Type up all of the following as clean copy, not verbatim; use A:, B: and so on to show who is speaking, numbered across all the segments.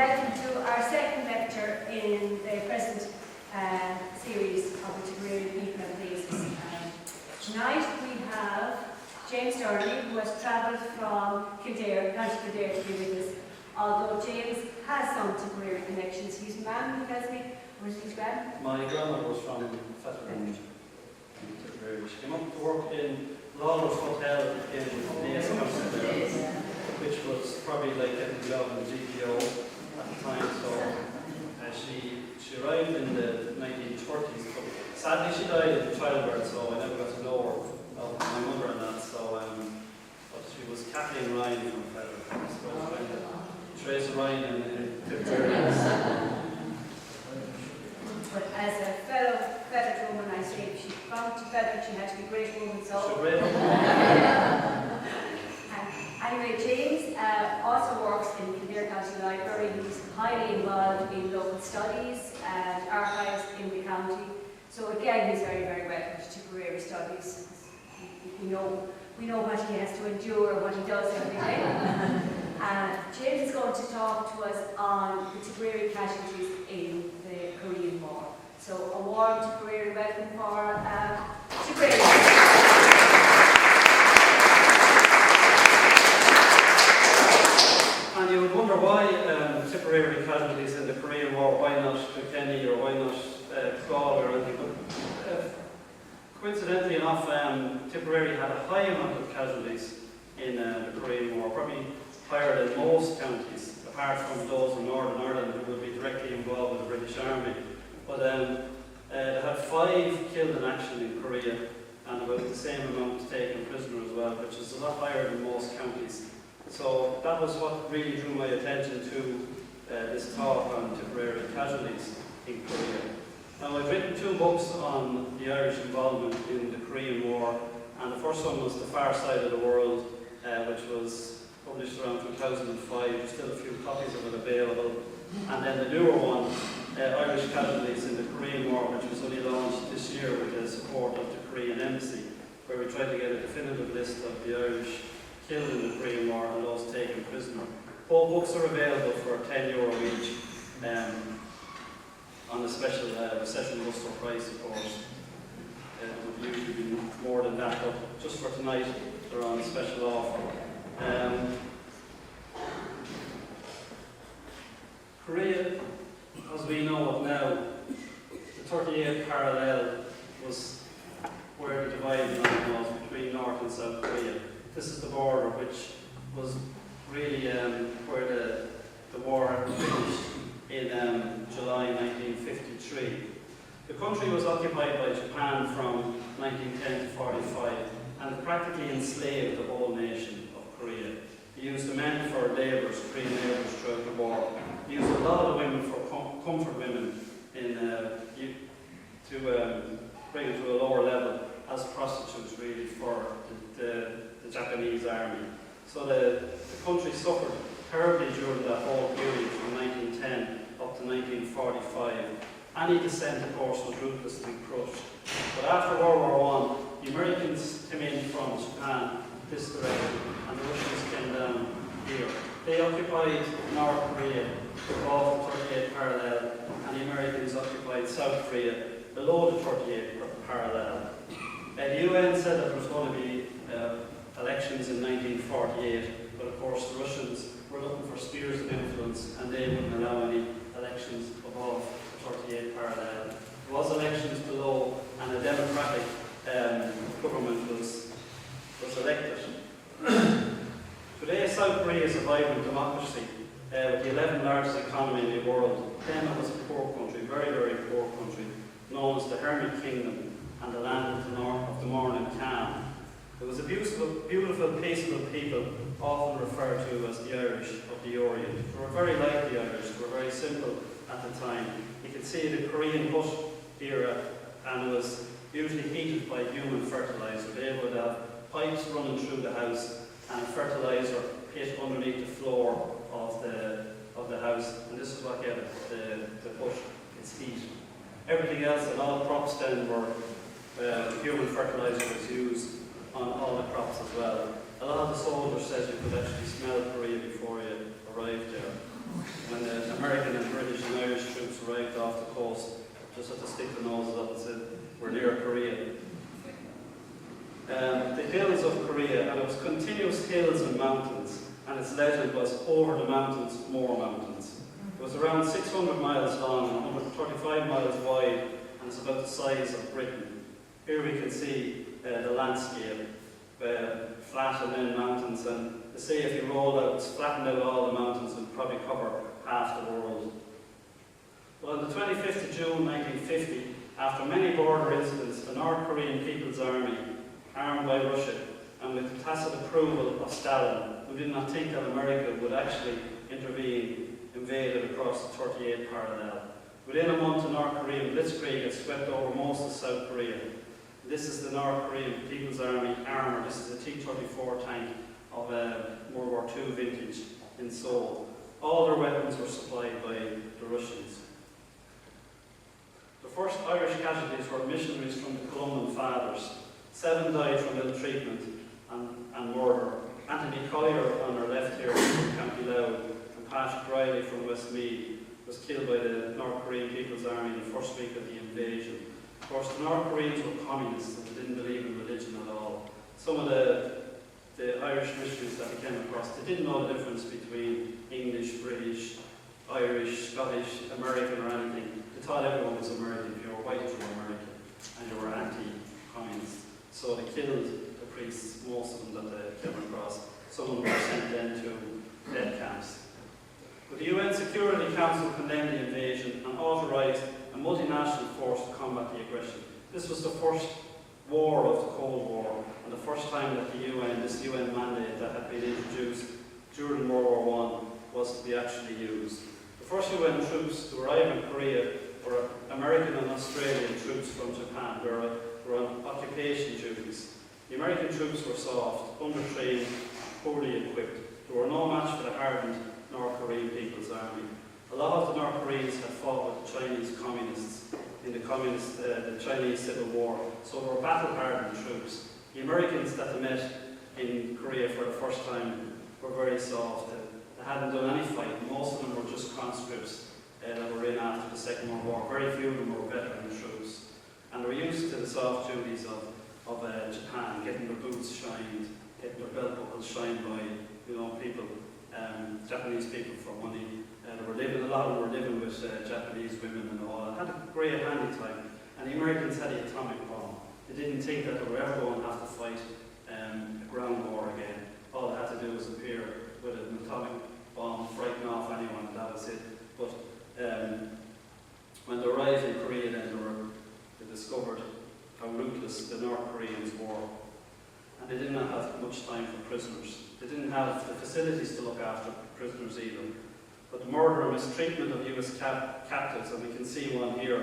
A: welcome to our second lecture in the present series of the Tipperary People and Places. Tonight we have James Durney, who has travelled from Kildare, County Kildare, to be with us. Although James has some Tipperary connections, his mum, he tells me, where's his grand?
B: My grandmother was from Tipperary. She came up to work in Lawler's Hotel in Naas Local, which was probably like getting a job in the GPO at the time. So she arrived in the 1930s. But sadly, she died in childbirth, so I never got to know her, my mother and that. So, but she was Kathleen Ryan from Feather. So I was trying to trace Ryan in Tipperary.
A: But as a fellow Feather woman, I say if she found to Feather, she had to be a great woman. So.
B: She's a great woman.
A: Anyway, James also works in the Kildare County Library. He's highly involved in local studies and archives in the county. So again, he's very, very welcome to Tipperary studies. We know what he has to endure, what he does every day. James is going to talk to us on the Tipperary casualties in the Korean War. So a warm Tipperary welcome for Tipperary.
B: And you would wonder why Tipperary casualties in the Korean War, why not Kilkenny or why not Galway or anything. But coincidentally enough, Tipperary had a high amount of casualties in the Korean War, probably higher than most counties, apart from those in Northern Ireland who would be directly involved with the British Army. But they had 5 killed in action in Korea and about the same amount taken prisoner as well, which is a lot higher than most counties. So that was what really drew my attention to this talk on Tipperary casualties in Korea. Now, I've written 2 books on the Irish involvement in the Korean War, and the first one was The Far Side of the World, which was published around 2005. There's still a few copies of it available. And then the newer one, Irish Casualties in the Korean War, which was only launched this year with the support of the Korean Embassy, where we tried to get a definitive list of the Irish killed in the Korean War and those taken prisoner. Both books are available for €10 each on a special recession muster price, of course. It would usually be more than that, but just for tonight, they're on a special offer. Korea, as we know it now, the 38th parallel was where the dividing line was between North and South Korea. This is the border, which was really where the war finished in July 1953. The country was occupied by Japan from 1910 to 45 and it practically enslaved the whole nation of Korea. It used the men for labourers, Korean labourers throughout the war. It used a lot of the women for comfort women to bring it to a lower level as prostitutes really for the Japanese army. So the country suffered terribly during that whole period from 1910 up to 1945. Any dissent, of course, was ruthlessly crushed. But after World War I, the Americans came in from Japan this direction and the Russians came down here. They occupied North Korea above the 38th parallel and the Americans occupied South Korea below the 38th parallel. The UN said that there was going to be elections in 1948, but of course the Russians were looking for spheres of influence and they wouldn't allow any elections above the 38th parallel. There was elections below and a democratic government was elected. Today South Korea is a vibrant democracy with the 11th largest economy in the world. Then it was a poor country, very, very poor country, known as the Hermit Kingdom and the land of the morning calm. It was a beautiful, peaceful people, often referred to as the Irish of the Orient. They were very like the Irish, they were very simple at the time. You can see the Korean hut era, and it was usually heated by human fertilizer. They would have pipes running through the house and a fertilizer pit underneath the floor of the house, and this is what gave the hut its heat. Everything else, and all crops then were human fertilizer was used on all the crops as well. A lot of the soldiers said you could actually smell Korea before you arrived there. When the stick their noses up and say, we're near Korea. The hills of Korea, and it was continuous hills and mountains, and its legend was over the mountains, more mountains. It was around 600 miles long and 135 miles wide, and it's about the size of Britain. Here we can see the landscape, flat and then mountains, and they say if you rolled out, flattened out all the mountains, it would probably cover half the world. Well, on the 25th of June 1950, after many border incidents, the North Korean People's Army, armed by Russia, and with the tacit approval of Stalin, who did not think that America would actually intervene, invaded across the 38th parallel. Within a month, the North Korean blitzkrieg had swept over most of South Korea. This is the North Korean People's Army armour. This is a T-34 tank of World War II vintage in Seoul. All their weapons were supplied by the Russians. The first Irish casualties were missionaries from the Columban Fathers. 7 died from ill treatment and murder. Anthony Collier on our left here from County Louth, and Patrick Riley from Westmeath was killed by the North Korean People's Army in the first week of the invasion. Of course, the North Koreans were communists and they didn't believe in religion at all. Some of the Irish missionaries that we came across, they didn't know the difference between English, British, Irish, Scottish, American or anything. They thought everyone was American. If you were white, you were American, and you were anti-communist. So they killed the priests, most of them that they came across. Some of them were sent then to death camps. But the UN Security Council condemned the invasion and authorised a multinational force to combat the aggression. This was the first war of the Cold War, and the first time that the UN, this UN mandate that had been introduced during World War I, was to be actually used. The first UN troops to arrive in Korea were American and Australian troops from Japan, who were on occupation duties. The American troops were soft, undertrained, poorly equipped. They were no match for the hardened North Korean People's Army. A lot of the North Koreans had fought with the Chinese communists in the Chinese Civil War, so they were battle-hardened troops. The Americans that they met in Korea for the first time were very soft. They hadn't done any fighting. Most of them were just conscripts that were in after the Second World War. Very few of them were veteran troops. And they were used to the soft duties of Japan, getting their boots shined, getting their belt buckles shined by people, Japanese people for money. A lot of them were living with Japanese women and all. They had a great handy time. And the Americans had the atomic bomb. They didn't think that they were ever going to have to fight a ground war again. All they had to do was appear with an atomic bomb, frighten off anyone, and that was it. But when they arrived in Korea, then they discovered how ruthless the North Koreans were. And they did not have much time for prisoners. They didn't have the facilities to look after prisoners either. But the murder and mistreatment of US captives, and we can see one here,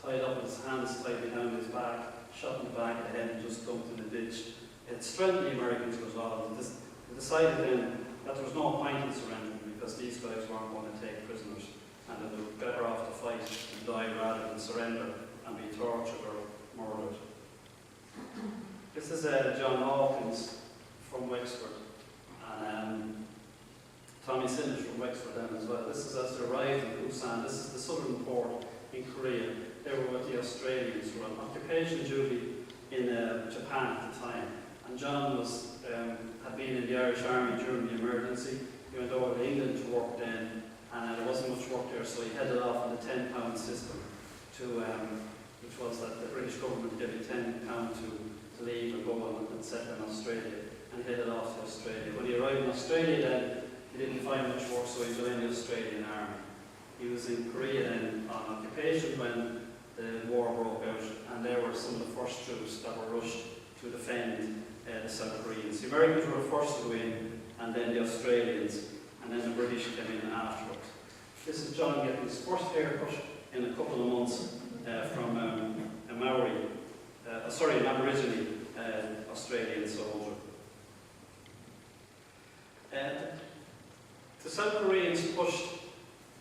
B: tied up with his hands tied behind his back, shot in the back of the head and just dumped in the ditch. It strengthened the Americans' resolve. They decided then that there was no point in surrendering because these guys weren't going to take prisoners, and that they were better off to fight and die rather than surrender and be tortured or murdered. This is John Hawkins from Wexford, and Tommy Sinnott from Wexford then as well. This is as they arrived in Busan. This is the southern port in Korea. They were with the Australians who were on occupation duty in Japan at the time. And John had been in the Irish Army during the emergency. He went over to England to work then, and there wasn't much work there, so he headed off on the £10 system which was that the British government gave you £10 to leave and go and settle in Australia, and he headed off to Australia. When he arrived in Australia then, he didn't find much work, so he joined the Australian Army. He was in Korea then on occupation when the war broke out, and they were some of the first troops that were rushed to defend the South Koreans. The Americans were the first to go in, and then the Australians, and then the British came in afterwards. This is John getting his first haircut in a couple of months from a Maori, an Aborigine Australian soldier. The South Koreans pushed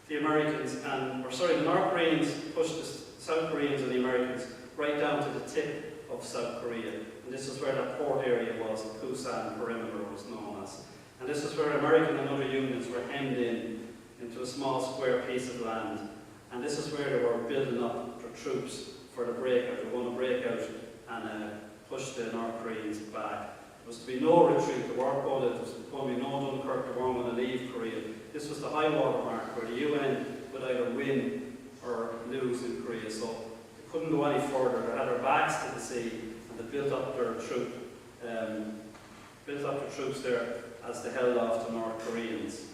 B: the North Koreans pushed the South Koreans and the Americans right down to the tip of South Korea. And this is where that port area was, the Busan perimeter was known as. And this is where American and other unions were hemmed into a small square piece of land. And this is where they were building up their troops for the breakout. They were going to break out and push the North Koreans back. There was to be no retreat. There weren't going to, there was going to be no Dunkirk. They weren't going to leave Korea. This was the high water mark where the UN would either win or lose in Korea. So they couldn't go any further. They had their backs to the sea, and they built up their troops there as they held off the North Koreans.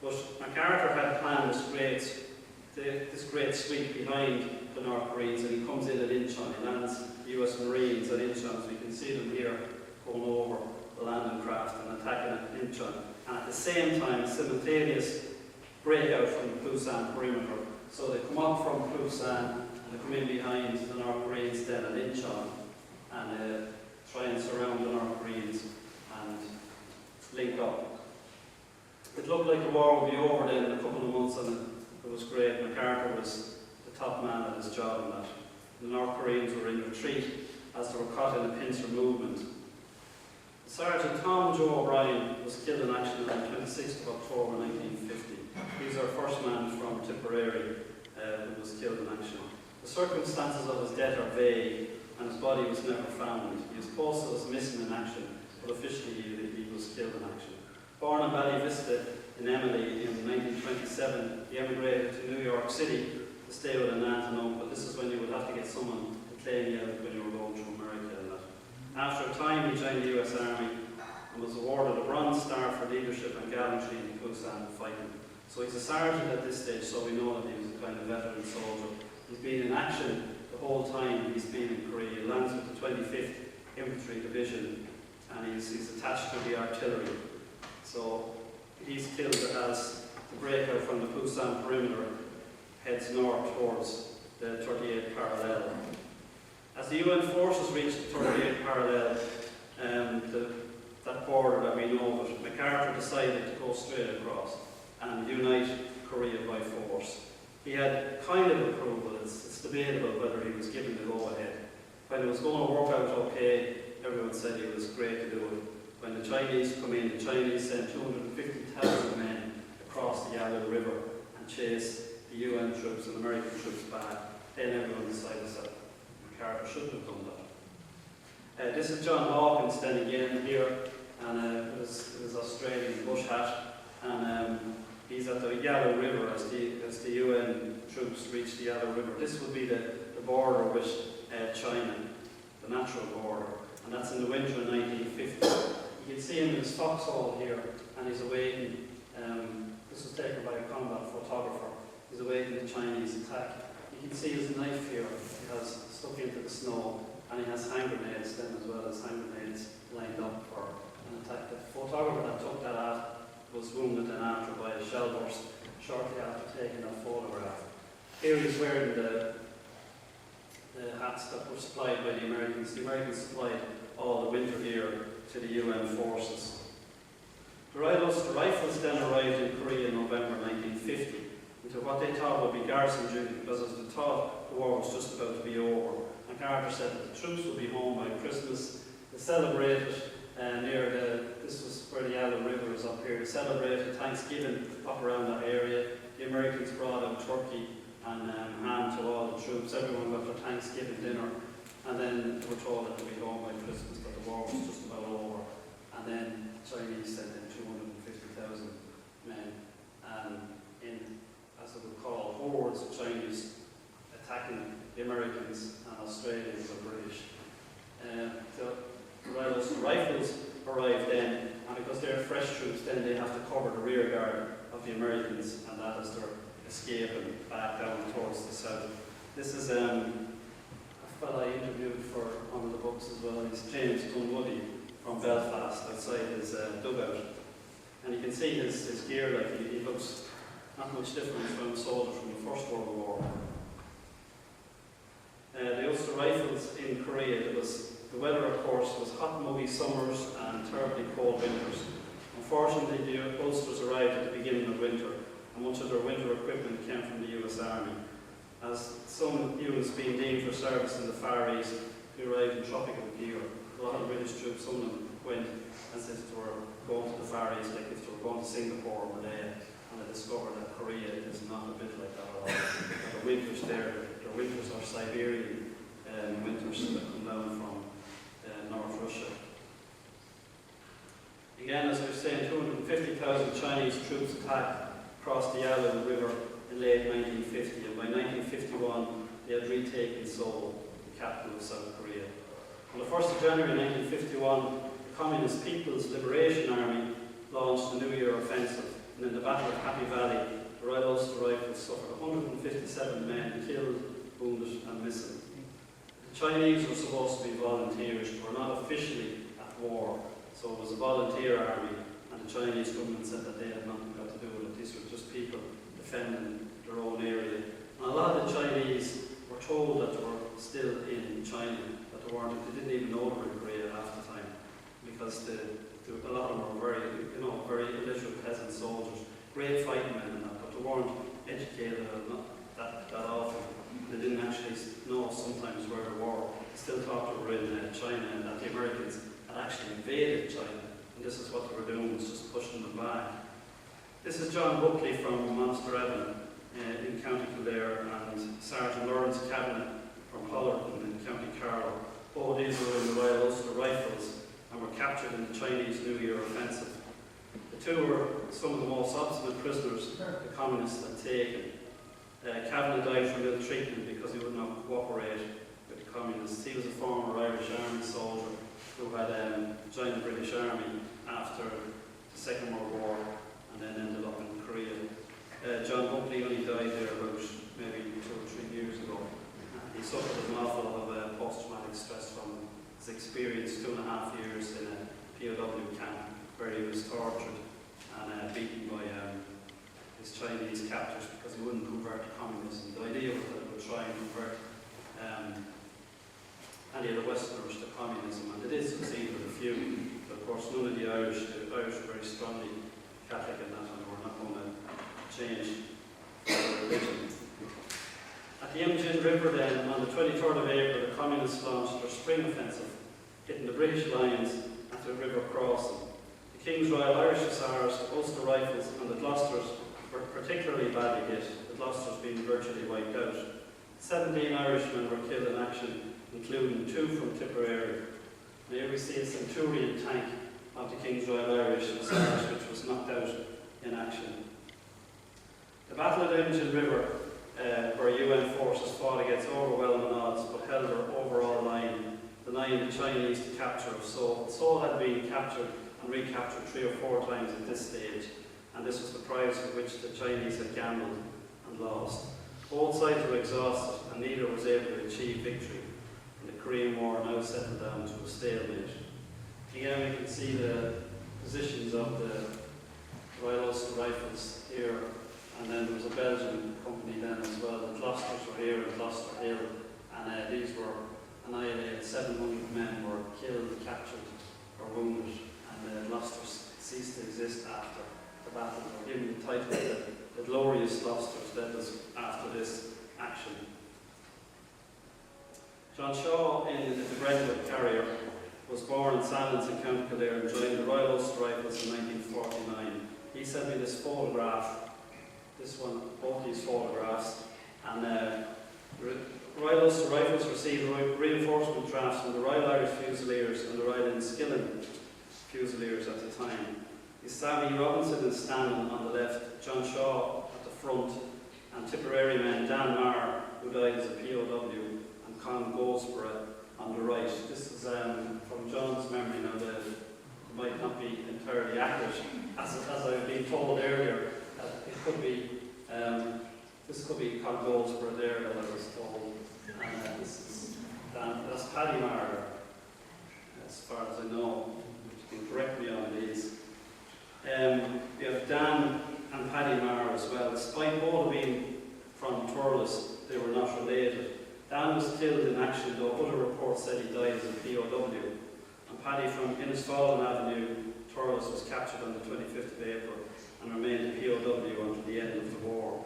B: But MacArthur had planned this great sweep behind the North Koreans, and he comes in at Incheon. He lands the US Marines at Incheon, so you can see them here going over the landing craft and attacking at Incheon. And at the same time, simultaneous breakout from the Busan perimeter. So they come up from Busan and they come in behind the North Koreans then at Incheon and try and surround the North Koreans and link up. It looked like the war would be over then in a couple of months, and it was great. MacArthur was the top man at his job in that. The North Koreans were in retreat as they were caught in a pincer movement. Sergeant Tom Joe O'Brien was killed in action on the 26th of October 1950. He's our first man from Tipperary who was killed in action. The circumstances of his death are vague, and his body was never found. He was posted as missing in action, but officially he was killed in action. Born in Valley-Vista in Emily in 1927, he emigrated to New York City to stay with an aunt and uncle. This is when you would have to get someone to claim you when you were going through America and that. After a time, he joined the US Army and was awarded a Bronze Star for leadership and gallantry in the Busan fighting. So he's a sergeant at this stage, so we know that he was a kind of veteran soldier. He's been in action the whole time he's been in Korea. He lands with the 25th Infantry Division, and he's attached to the artillery. So he's killed as the breakout from the Busan perimeter heads north towards the 38th parallel. As the UN forces reached the 38th parallel, that border that we know of, MacArthur decided to go straight across and unite Korea by force. He had kind of approval. It's debatable whether he was given the go-ahead. When it was going to work out okay, everyone said he was great to do it. When the Chinese come in, the Chinese sent 250,000 men across the Yalu River and chased the UN troops and American troops back. Then everyone decided that MacArthur shouldn't have done that. This is John Hawkins then again here, and his Australian bush hat, and he's at the Yalu River as the UN troops reach the Yalu River. This would be the border with China, the natural border, and that's in the winter of 1950. You can see him in his foxhole here, and he's awaiting, this was taken by a combat photographer, he's awaiting the Chinese attack. You can see his knife here, he has stuck into the snow, and he has hand grenades then as well as hand grenades lined up for an attack. The photographer that took that out was wounded then after by a shell burst shortly after taking that photograph. Here he's wearing the hats that were supplied by the Americans. The Americans supplied all the winter gear to the UN forces. The rifles then arrived in Korea in November 1950 into what they thought would be garrison duty, because as they thought the war was just about to be over. MacArthur said that the troops would be home by Christmas. They celebrated this was where the Yalu River is up here. They celebrated Thanksgiving up around that area. The Americans brought out turkey and ham to all the troops. Everyone got their Thanksgiving dinner, and then they were told that they'd be home by Christmas, but the war was just about over. And then Chinese sent in 250,000 men, as they would call, hordes of Chinese attacking the Americans and Australians and British. The rifles arrived then, and because they're fresh troops, then they have to cover the rear guard of the Americans, and that is their escaping back down towards the south. This is a fellow I interviewed for one of the books as well. He's James Dunwoody from Belfast, outside his dugout. And you can see his gear, like he looks not much different from a soldier from the First World War. The Ulster Rifles in Korea, the weather of course was hot, muggy summers and terribly cold winters. Unfortunately, the Ulsters arrived at the beginning of winter, and much of their winter equipment came from the US Army. As some units being deemed for service in the Far East, they arrived in tropical gear. A lot of British troops, some of them went as if they were going to the Far East, like if they were going to Singapore or Malaya, and they discovered that Korea is not a bit like that at all. The winters there, their winters are Siberian winters that come down from North Russia. Again, as I was saying, 250,000 Chinese troops attacked across the Yalu River in late 1950, and by 1951 they had retaken Seoul, the capital of South Korea. On the 1st of January 1951, the Communist People's Liberation Army launched the New Year offensive, and in the Battle of Happy Valley, the Royal Ulster Rifles suffered 157 men killed, wounded and missing. The Chinese were supposed to be volunteers, but were not officially at war, so it was a volunteer army, and the Chinese government said that they had nothing got to do with it. These were just people defending their own area. And a lot of the Chinese were told that they were still in China, that they weren't. They didn't even know they were in Korea half the time, because a lot of them were very illiterate peasant soldiers, great fighting men and that, but they weren't educated that often. They didn't actually know sometimes where they were. They still thought they were in China, and that the Americans had actually invaded China, and this is what they were doing, was just pushing them back. This is John Buckley from Monster Evan in County Kildare, and Sergeant Lawrence Cabinet from Hollerton in County Carlow. Both these were in the Royal Ulster Rifles and were captured in the Chinese New Year offensive. The two were some of the most obstinate prisoners the communists had taken. Cabinet died from ill treatment because he would not cooperate with the communists. He was a former Irish Army soldier who had joined the British Army after the Second World War and then ended up in Korea. John Buckley only died there about maybe 2 or 3 years ago. He suffered an awful lot of post-traumatic stress from his experience, 2.5 years in a POW camp where he was tortured and beaten by his Chinese captors because he wouldn't convert to communism. The idea was that he would try and convert any of the Westerners to communism, and it did succeed with a few, but of course none of the Irish were very strongly Catholic in that, and were not going to change their religion. At the Imjin River then, on the 23rd of April, the communists launched their spring offensive, hitting the British lines at the river crossing. The King's Royal Irish Hussars, the Ulster Rifles and the Gloucesters were particularly badly hit, the Gloucesters being virtually wiped out. 17 Irishmen were killed in action, including 2 from Tipperary. And here we see a Centurion tank of the King's Royal Irish Hussars, which was knocked out in action. The Battle of the Imjin River, where UN forces fought against overwhelming odds but held their overall line, denying the Chinese the capture of Seoul. Seoul had been captured and recaptured 3 or 4 times at this stage, and this was the prize for which the Chinese had gambled and lost. Both sides were exhausted and neither was able to achieve victory, and the Korean War now settled down to a stalemate. Again, we can see the positions of the Royal Ulster Rifles here, and then there was a Belgian company then as well. The Gloucesters were here in Gloucester Hill, and these were annihilated. 700 men were killed, captured or wounded, and the Gloucesters ceased to exist after the battle. They were given the title the Glorious Gloucesters. That was after this action. John Shaw, in the Brentwood Carrier, was born in Sallins in County Kildare and joined the Royal Ulster Rifles in 1949. He sent me this photograph, both these photographs, and Royal Ulster Rifles received reinforcement drafts from the Royal Irish Fusiliers and the Royal Enniskillen Fusiliers at the time. Sammy Robinson is standing on the left, John Shaw at the front, and Tipperary men Dan Marr, who died as a POW, and Con Goldsborough on the right. This is from John's memory now, that it might not be entirely accurate, as I've been told earlier. It could be, this could be Con Goldsborough there that I was told, and this is Dan, that's Paddy Marr, as far as I know. You can correct me on these. We have Dan and Paddy Marr as well. Despite both being from Thurles, they were not related. Dan was killed in action, though other reports said he died as a POW. And Paddy from Innisfallen Avenue, Thurles, was captured on the 25th of April and remained a POW until the end of the war.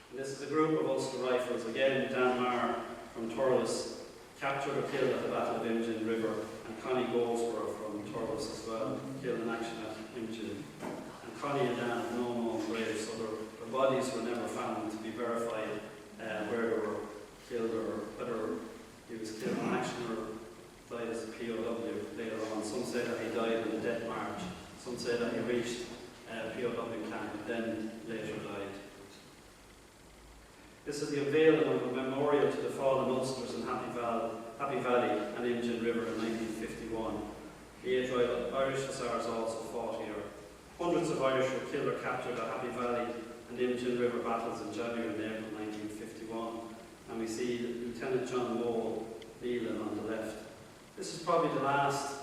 B: And this is a group of Ulster Rifles. Again, Dan Marr from Thurles, captured or killed at the Battle of Imjin River, and Connie Goldsborough from Thurles as well, killed in action at Imjin. And Connie and Dan have no known graves, so they're the bodies were never found to be verified where they were killed or whether he was killed in action or died as a POW later on. Some say that he died in the Death March, some say that he reached POW camp and then later died. This is the unveiling of a memorial to the fallen Ulsters in Happy Valley and Imgin River in 1951. The 8 Royal Irish Hussars also fought here. Hundreds of Irish were killed or captured at Happy Valley and Imgin River battles in January and April 1951. And we see Lieutenant John Moe kneeling on the left. This is probably the last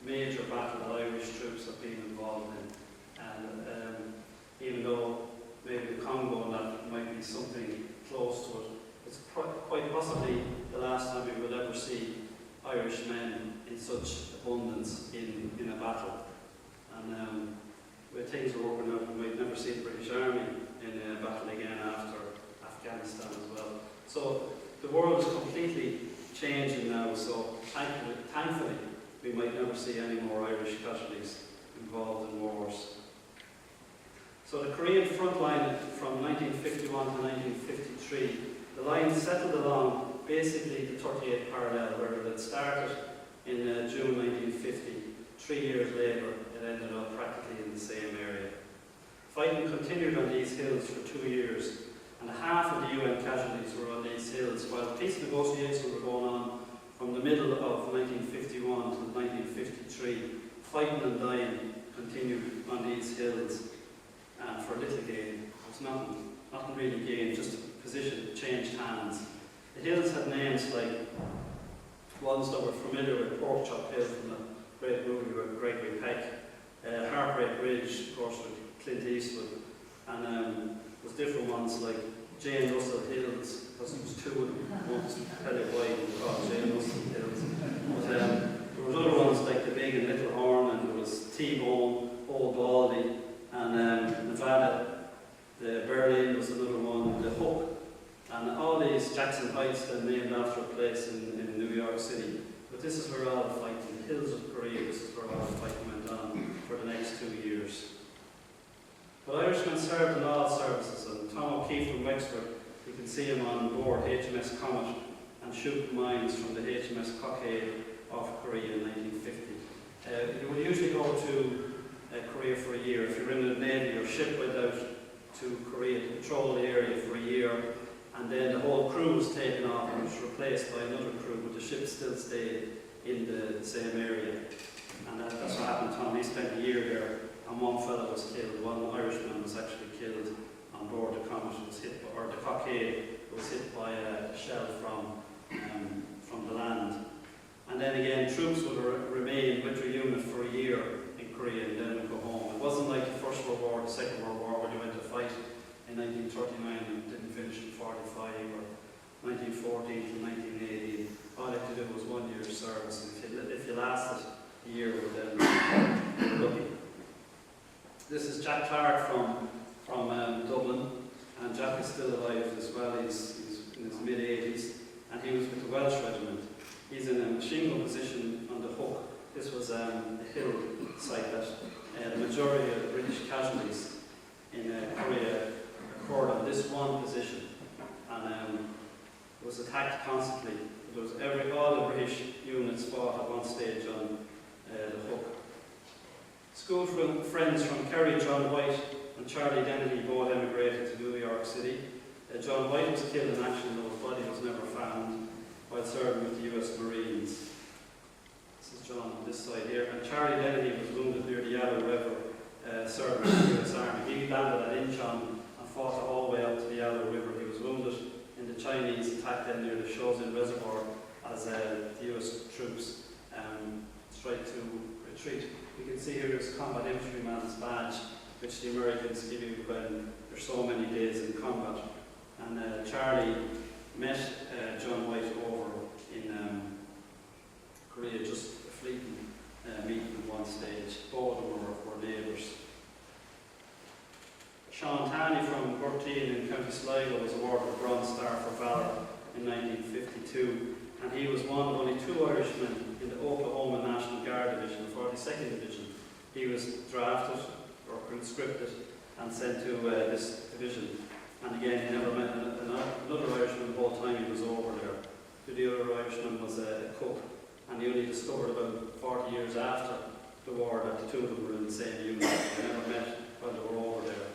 B: major battle that Irish troops have been involved in. And even though maybe the Congo and that might be something close to it, it's quite possibly the last time we will ever see Irish men in such abundance in a battle. And where things are working out, we might never see the British Army in a battle again after Afghanistan as well. So the world is completely changing now, so thankfully we might never see any more Irish casualties involved in wars. So the Korean front line from 1951 to 1953, the line settled along basically the 38th parallel where it had started in June 1950. 3 years later, it ended up practically in the same area. Fighting continued on these hills for 2 years, and half of the UN casualties were on these hills, while peace negotiations were going on from the middle of 1951 to 1953. Fighting and dying continued on these hills, and for little gain. There was nothing really gained, just a position changed hands. The hills had names like ones that were familiar with Pork Chop Hill from the great movie with Gregory Peck, Heartbreak Ridge, of course, with Clint Eastwood, and there's different ones like Jane Russell Hills, because there was 2 of them. One was Pellet White and called Jane Russell Hills. But there was other ones like the Big and Little Horn, and there was T-Bone, Old Baldy, and Nevada, the Berlin was another one, the Hook, and all these Jackson Heights then named after a place in New York City. But this is where all the fighting, the hills of Korea, this is where all the fighting went on for the next 2 years. But Irishmen served in all services, and Tom O'Keefe from Wexford, you can see him on board HMS Comet and shooting mines from the HMS Cockade off Korea in 1950. You would usually go to Korea for a year. If you're in the Navy, your ship went out to Korea to patrol the area for a year, and then the whole crew was taken off and was replaced by another crew, but the ship still stayed in the same area. And that's what happened to Tom. He spent a year there, and one fellow was killed. One Irishman was actually killed on board the Comet, or the Cockade was hit by a shell from the land. And then again, troops would remain with their unit for a year in Korea and then would go home. It wasn't like the First World War, the Second World War, where they went to fight in 1939 and didn't finish in 45, or 1914 to 1918. All they had to do was 1 year's service, and if you lasted a year, then you were lucky. This is Jack Clark from Dublin, and Jack is still alive as well. He's in his mid-80s, and he was with the Welsh Regiment. He's in a machine gun position on the Hook. This was a hill site that the majority of the British casualties in Korea occurred on this one position, and it was attacked constantly. There was all the British units fought at one stage on the Hook. School friends from Kerry, John White and Charlie Dennedy, both emigrated to New York City. John White was killed in action, though his body was never found, while serving with the US Marines. This is John on this side here. And Charlie Dennedy was wounded near the Yalu River, serving with the US Army. He landed at Incheon and fought the whole way up to the Yalu River. He was wounded in the Chinese attack then near the Shozin Reservoir as the US troops tried to retreat. You can see here there's Combat Infantryman's badge, which the Americans give you when there's so many days in combat. And Charlie met John White over in Korea, just a fleeting meeting at one stage. Both of them were neighbours. Sean Tanney from RTE in County Sligo was awarded the Bronze Star for Valour in 1952, and he was one of only 2 Irishmen in the Oklahoma National Guard Division, the 42nd Division. He was drafted or conscripted and sent to this division. And again, he never met another Irishman the whole time he was over there. The other Irishman was a cook, and he only discovered about 40 years after the war that the two of them were in the same unit. They never met while they were over there.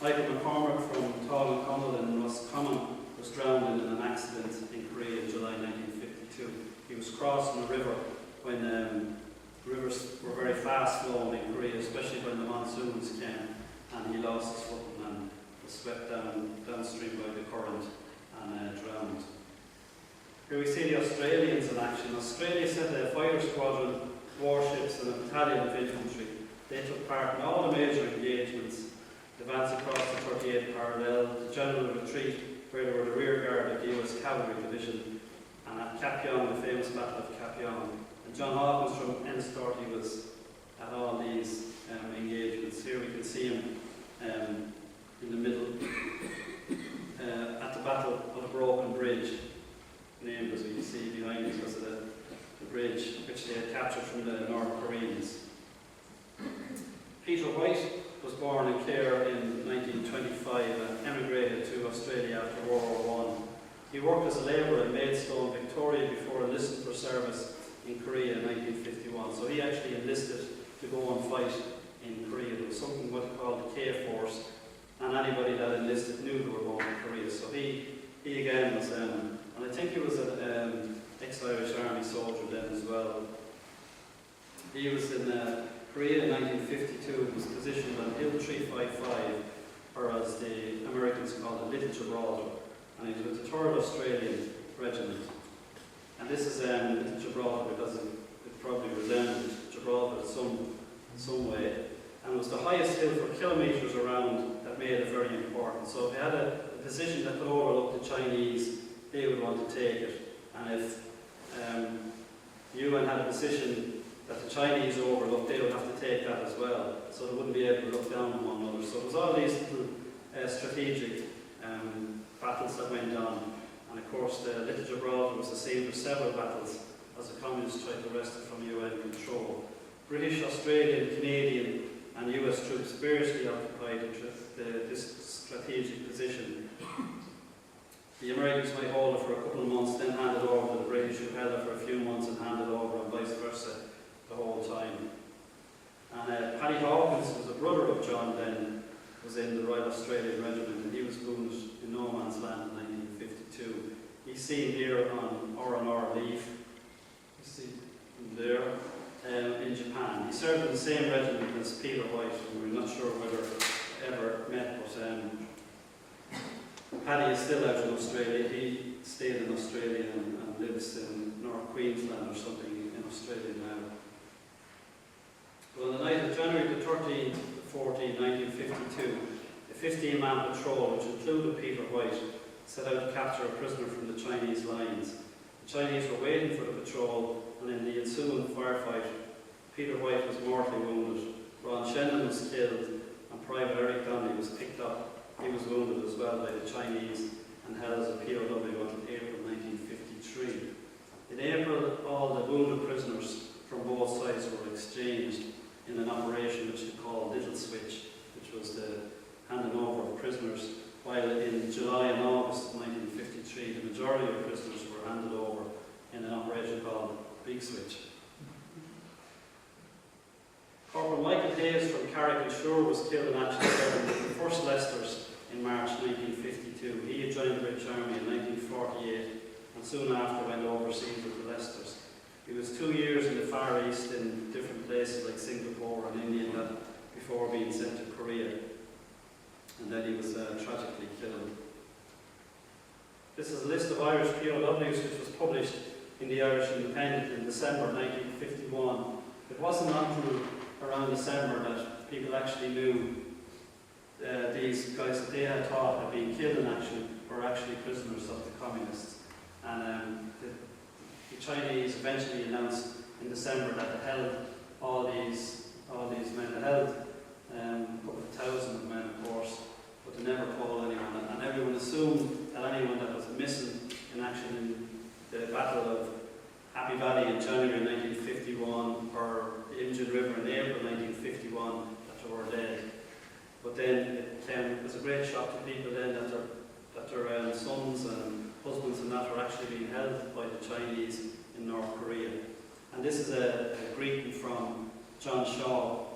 B: Michael McCormick from Columban in Roscommon was drowned in an accident in Korea in July 1952. He was crossing a river when rivers were very fast flowing in Korea, especially when the monsoons came, and he lost his footing and was swept downstream by the current and drowned. Here we see the Australians in action. Australia sent a fire squadron, warships and a battalion of infantry. They took part in all the major engagements: the advance across the 38th parallel, the general retreat where they were the rear guard of the US Cavalry Division, and at Capion, the famous Battle of Capion. And John Hawkins from Enniscorthy was at all these engagements. Here we can see him in the middle at the Battle of the Broken Bridge, named as we can see behind us because of the bridge which they had captured from the North Koreans. Peter White was born in Clare in 1925 and emigrated to Australia after World War I. He worked as a labourer in Maidstone, Victoria before enlisting for service in Korea in 1951. So he actually enlisted to go and fight in Korea. There was something what they called the K-Force, and anybody that enlisted knew they were going to Korea. So he again was, and I think he was an ex-Irish Army soldier then as well. He was in Korea in 1952. He was positioned on Hill 355, or as the Americans called it, Little Gibraltar, and he was with the 3rd Australian Regiment. And this is Little Gibraltar because it probably resembled Gibraltar in some way, and it was the highest hill for kilometres around that made it very important. So if they had a position that could overlook the Chinese, they would want to take it. And if the UN had a position that the Chinese overlooked, they would have to take that as well. So they wouldn't be able to look down on one another. So it was all these little strategic battles that went on. And of course, the Little Gibraltar was the scene for several battles as the communists tried to wrest it from UN control. British, Australian, Canadian and US troops variously occupied this strategic position. The Americans might hold it for a couple of months, then hand it over to the British, who held it for a few months and handed over, and vice versa the whole time. And Paddy Hawkins was a brother of John then, was in the Royal Australian Regiment, and he was wounded in no man's land in 1952. He's seen here on R&R Leave, you see him there, in Japan. He served in the same regiment as Peter White, and we're not sure whether ever met, but Paddy is still out in Australia. He stayed in Australia and lives in North Queensland or something in Australia now. Well, on the night of January the 13th to 14th, 1952, a 15-man patrol, which included Peter White, set out to capture a prisoner from the Chinese lines. The Chinese were waiting for the patrol, and in the ensuing firefight, Peter White was mortally wounded. Ron Shennon was killed, and Private Eric Donnelly was picked up. He was wounded as well by the Chinese and held as a POW until April 1953. In April, all the wounded prisoners from both sides were exchanged in an operation which they called Little Switch, which was the handing over of prisoners, while in July and August of 1953, the majority of prisoners were handed over in an operation called Big Switch. Corporal Michael Hayes from Carrick-on-Shore was killed in action serving with the 1st Leicesters in March 1952. He had joined the British Army in 1948 and soon after went overseas with the Leicesters. He was 2 years in the Far East in different places like Singapore and India before being sent to Korea. And then he was tragically killed. This is a list of Irish POWs which was published in the Irish Independent in December 1951. It wasn't until around December that people actually knew these guys that they had thought had been killed in action were actually prisoners of the communists. And the Chinese eventually announced in December that they held all these men. They held a couple of thousand of men, of course, but they never told anyone. And everyone assumed that anyone that was missing in action in the Battle of Happy Valley in January 1951 or the Imjin River in April 1951, that they were dead. But then this is a greeting from John Shaw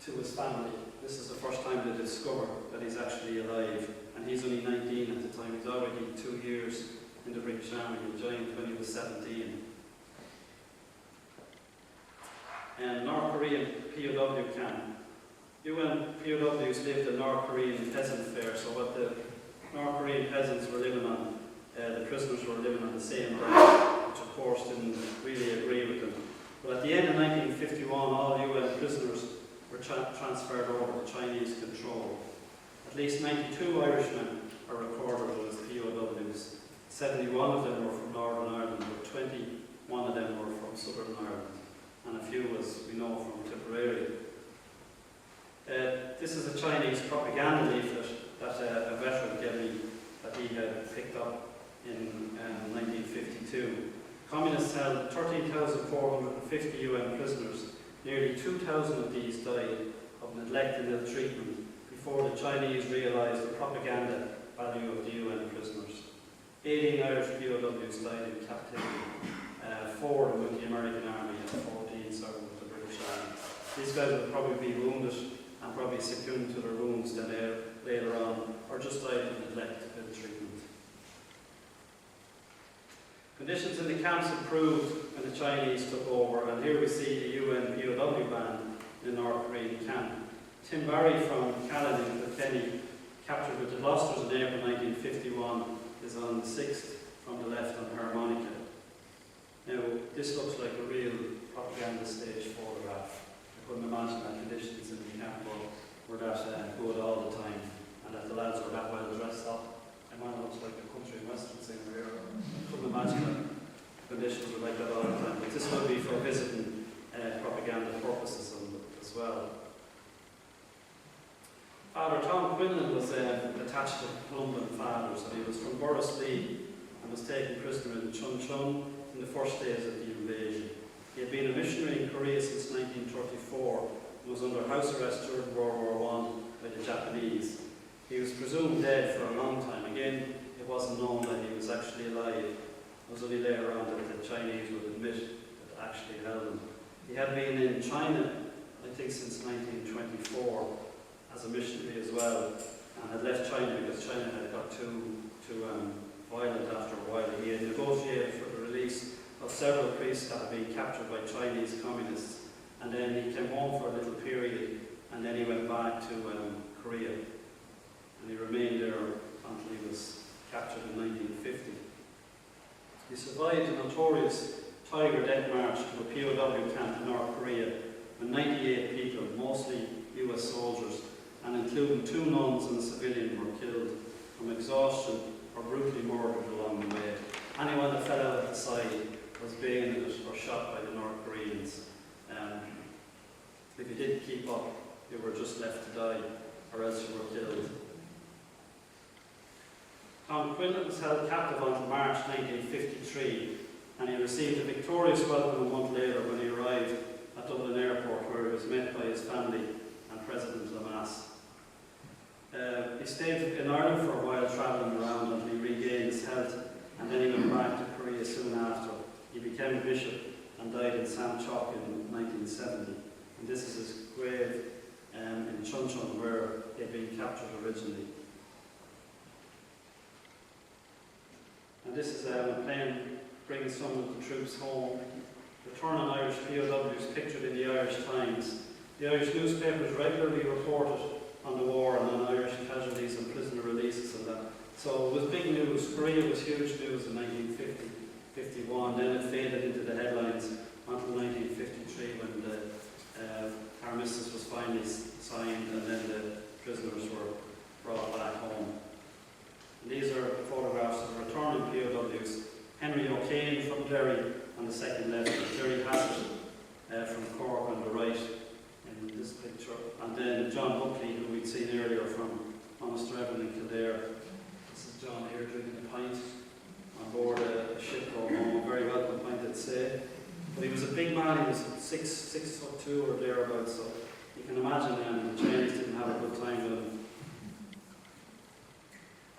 B: to his family. This is the first time they discover that he's actually alive, and he's only 19 at the time. He's already 2 years in the British Army. He joined when he was 17. And North Korean POW camp. UN POWs lived in North Korean peasant fare, so what the North Korean peasants were living on, the prisoners were living on the same diet, which of course didn't really agree with them. But at the end of 1951, all UN prisoners were transferred over to Chinese control. At least 92 Irishmen are recorded as POWs. 71 of them were from Northern Ireland, but 21 of them were from Southern Ireland, and a few, as we know, from Tipperary. This is a Chinese propaganda leaflet that a veteran gave me that he had picked up in 1952. Communists held 13,450 UN prisoners. Nearly 2,000 of these died of neglect and ill treatment before the Chinese realised the propaganda value of the UN prisoners. 18 Irish POWs died in captivity, 4 with the American Army and 14 served with the British Army. These guys would probably be wounded and probably succumbed to their wounds then later on, or just died of neglect and ill treatment. Conditions in the camps improved when the Chinese took over, and here we see a UN POW band in the North Korean camp. Tim Barry from Callan in Kilkenny, captured with the Gloucesters in April 1951, is on the 6th from the left on harmonica. Now, this looks like a real propaganda stage photograph. I couldn't imagine that conditions in the camp were that good all the time, and that the lads were that well dressed up. A man looks like a country and western singer here. I couldn't imagine that conditions were like that all the time. But this would be for visiting propaganda purposes as well. Father Tom Quinlan was attached to Columban Fathers, and he was from Borrisoleigh and was taken prisoner in Chun Chun in the first days of the invasion. He had been a missionary in Korea since 1934 and was under house arrest during World War I by the Japanese. He was presumed dead for a long time. Again, it wasn't known that he was actually alive. It was only later on that the Chinese would admit that actually held him. He had been in China, I think, since 1924 as a missionary as well, and had left China because China had got too violent after a while. He had negotiated for the release of several priests that had been captured by Chinese communists, and then he came home for a little period, and then he went back to Korea, and he remained there until he was captured in 1950. He survived a notorious Tiger Death March to a POW camp in North Korea when 98 people, mostly US soldiers, and including 2 nuns and a civilian, were killed from exhaustion or brutally murdered along the way. Anyone that fell out of the side was bayoneted or shot by the North Koreans. If you didn't keep up, you were just left to die, or else you were killed. Tom Quinlan was held captive until March 1953, and he received a victorious welcome a month later when he arrived at Dublin Airport, where he was met by his family and President Naas. He stayed in Ireland for a while, travelling around until he regained his health, and then he went back to Korea soon after. He became a bishop and died in Samchok in 1970. And this is his grave in Chunchon, where he had been captured originally. And this is a plane bringing some of the troops home. Returning Irish POWs pictured in the Irish Times. The Irish newspapers regularly reported on the war and on Irish casualties and prisoner releases and that. So it was big news. Korea was huge news in 1950, 51. Then it faded into the headlines until 1953 when the armistice was finally signed, and then the prisoners were brought back home. And these are photographs of returning POWs. Henry O'Kane from Derry on the second left, Jerry Hassett from Cork on the right in this picture, and then John Buckley, who we'd seen earlier from Monasterevin in Kildare. This is John here drinking a pint on board a ship going home. A very welcome pint, I'd say. But he was a big man. He was 6'2" or thereabouts, so you can imagine the Chinese didn't have a good time with him.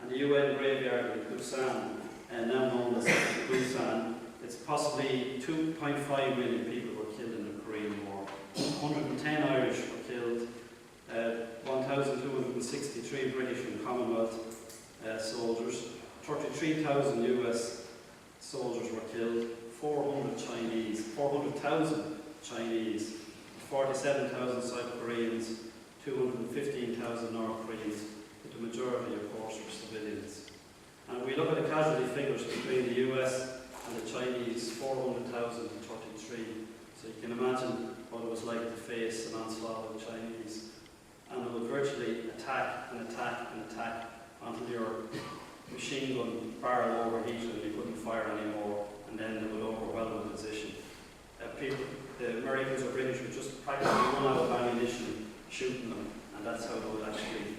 B: And the UN graveyard in Busan, now known as Busan, it's possibly 2.5 million people 110 Irish were killed, 1,263 British and Commonwealth soldiers, 33,000 US soldiers were killed, 400,000 Chinese, 47,000 South Koreans, 215,000 North Koreans, but the majority, of course, were civilians. And we look at the casualty figures between the US and the Chinese, 400,000 to 33. So you can imagine what it was like to face an onslaught of the Chinese. And it would virtually attack and attack and attack until your machine gun barrel overheated and you couldn't fire anymore, and then they would overwhelm the position. The Americans or British would just practically run out of ammunition shooting them, and that's how they would actually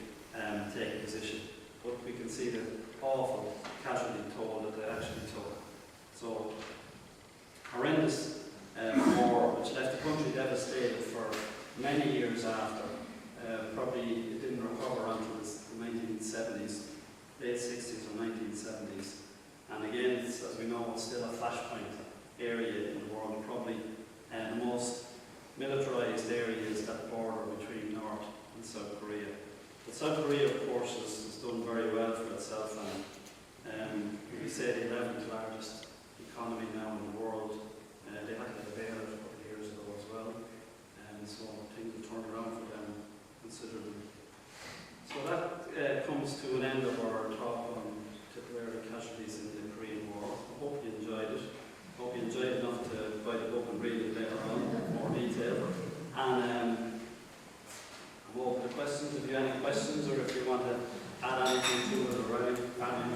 B: take a position. But we can see the awful casualty toll that they actually took. So, horrendous war, which left the country devastated for many years after. Probably it didn't recover until the 1970s, late 60s or 1970s. And again, as we know, it's still a flashpoint area in the world. Probably the most militarized area is that border between North and South Korea. But South Korea, of course, has done very well for itself, and we say the 11th largest economy now in the world. They had a bailout a couple of years ago as well, and so things have turned around for them considerably. So that comes to an end of our talk on Tipperary casualties in the Korean War. I hope you enjoyed it. I hope you enjoyed it enough to buy the book and read it later on in more detail. And I'm open to questions. If you have any questions, or if you want to add anything to it, or any family